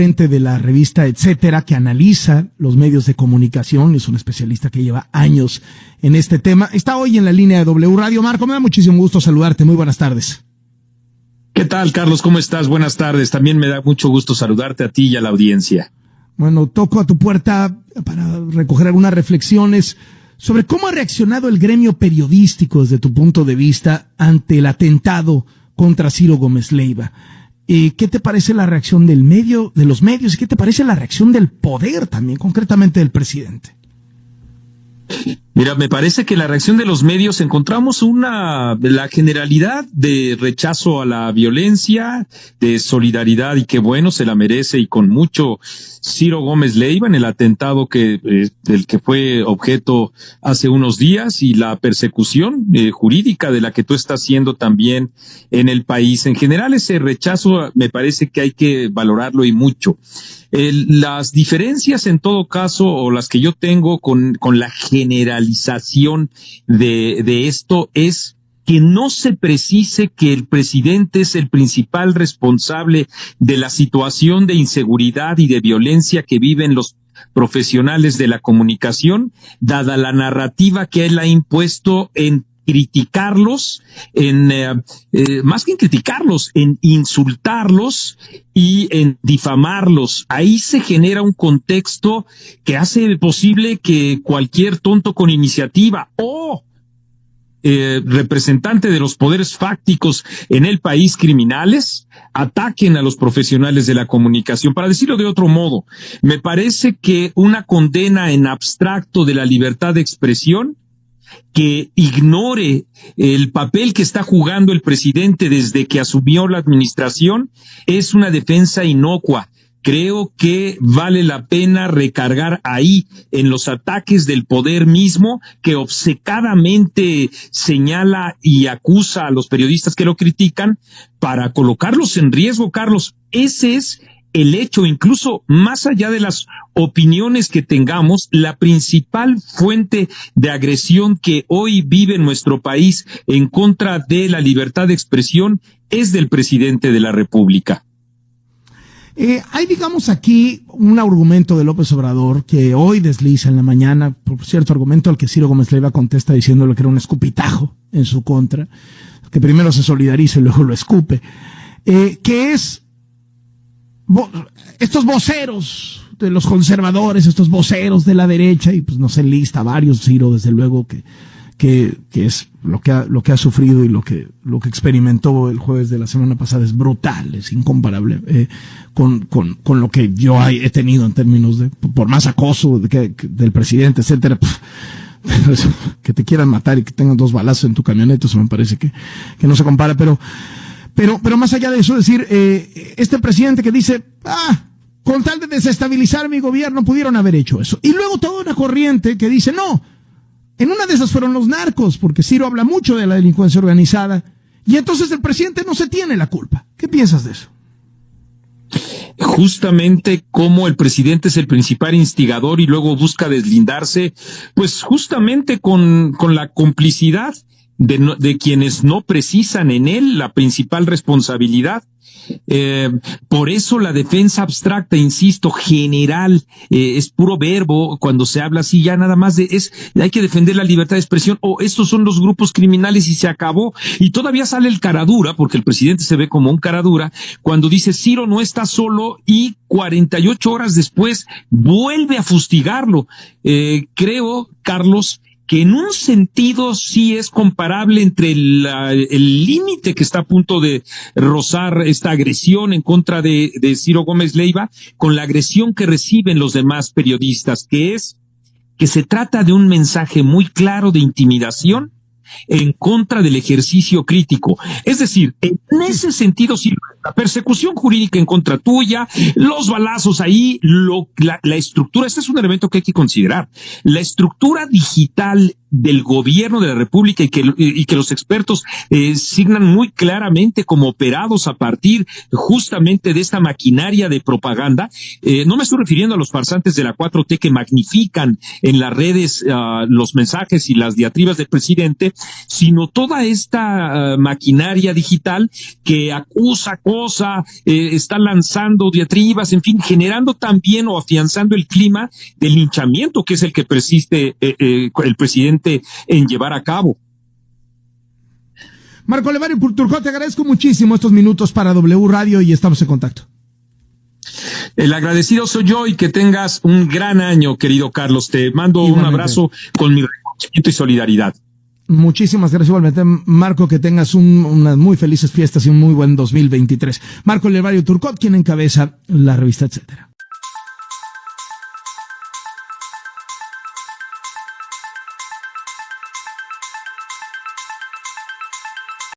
gerente de la revista Etcétera, que analiza los medios de comunicación, es un especialista que lleva años en este tema. Está hoy en la línea de W Radio. Marco, me da muchísimo gusto saludarte. Muy buenas tardes. ¿Qué tal, Carlos? ¿Cómo estás? Buenas tardes. También me da mucho gusto saludarte a ti y a la audiencia. Bueno, toco a tu puerta para recoger algunas reflexiones sobre cómo ha reaccionado el gremio periodístico desde tu punto de vista ante el atentado contra Ciro Gómez Leiva. ¿Qué te parece la reacción de los medios? ¿Y qué te parece la reacción del poder también, concretamente del presidente? Mira, me parece que la reacción de los medios encontramos la generalidad de rechazo a la violencia, de solidaridad, y qué bueno, se la merece y con mucho Ciro Gómez Leiva en el atentado del que fue objeto hace unos días, y la persecución jurídica de la que tú estás haciendo también en el país. En general, ese rechazo me parece que hay que valorarlo y mucho. Las diferencias en todo caso, o las que yo tengo con la generalización de esto, es que no se precise que el presidente es el principal responsable de la situación de inseguridad y de violencia que viven los profesionales de la comunicación, dada la narrativa que él ha impuesto en criticarlos, más que en criticarlos, en insultarlos y en difamarlos. Ahí se genera un contexto que hace posible que cualquier tonto con iniciativa o representante de los poderes fácticos en el país, criminales, ataquen a los profesionales de la comunicación. Para decirlo de otro modo, me parece que una condena en abstracto de la libertad de expresión, que ignore el papel que está jugando el presidente desde que asumió la administración, es una defensa inocua. Creo que vale la pena recargar ahí en los ataques del poder mismo, que obcecadamente señala y acusa a los periodistas que lo critican para colocarlos en riesgo, Carlos. Ese es el hecho, incluso más allá de las opiniones que tengamos, la principal fuente de agresión que hoy vive nuestro país en contra de la libertad de expresión es del presidente de la República. Hay, digamos, aquí un argumento de López Obrador que hoy desliza en la mañana, por cierto, argumento al que Ciro Gómez Leiva contesta diciéndole que era un escupitajo en su contra, que primero se solidariza y luego lo escupe, que es estos voceros de los conservadores, estos voceros de la derecha, y pues no se lista varios, Ciro, desde luego, que es lo que ha sufrido y lo que experimentó el jueves de la semana pasada es brutal, es incomparable con lo que yo he tenido en términos de, por más acoso del presidente, etcétera. Que te quieran matar y que tengan 2 balazos en tu camioneta, eso me parece que no se compara, pero más allá de eso, decir, este presidente que dice, con tal de desestabilizar mi gobierno pudieron haber hecho eso. Y luego toda una corriente que dice, no, en una de esas fueron los narcos, porque Ciro habla mucho de la delincuencia organizada, y entonces el presidente no se tiene la culpa. ¿Qué piensas de eso? Justamente como el presidente es el principal instigador y luego busca deslindarse, pues justamente con la complicidad de quienes no precisan en él la principal responsabilidad. Por eso la defensa abstracta, insisto, general, es puro verbo cuando se habla así, ya nada más hay que defender la libertad de expresión, o estos son los grupos criminales y se acabó. Y todavía sale el caradura, porque el presidente se ve como un caradura, cuando dice Ciro no está solo, y 48 horas después vuelve a fustigarlo. Creo, Carlos, que en un sentido sí es comparable entre el límite que está a punto de rozar esta agresión en contra de Ciro Gómez Leiva con la agresión que reciben los demás periodistas, que es que se trata de un mensaje muy claro de intimidación en contra del ejercicio crítico. Es decir, en ese sentido, sí, la persecución jurídica en contra tuya, los balazos ahí, la estructura, este es un elemento que hay que considerar. La estructura digital del gobierno de la República y que los expertos signan muy claramente como operados a partir justamente de esta maquinaria de propaganda. No me estoy refiriendo a los farsantes de la 4T que magnifican en las redes los mensajes y las diatribas del presidente, sino toda esta maquinaria digital que acusa, acosa, está lanzando diatribas, en fin, generando también o afianzando el clima del linchamiento que es el que persiste el presidente en llevar a cabo. Marco Levario Turcot, te agradezco muchísimo estos minutos para W Radio y estamos en contacto. El agradecido soy yo y que tengas un gran año, querido Carlos. Te mando igualmente un abrazo con mi reconocimiento y solidaridad. Muchísimas gracias igualmente, Marco, que tengas unas muy felices fiestas y un muy buen 2023. Marco Levario Turcot, quien encabeza la revista Etcétera.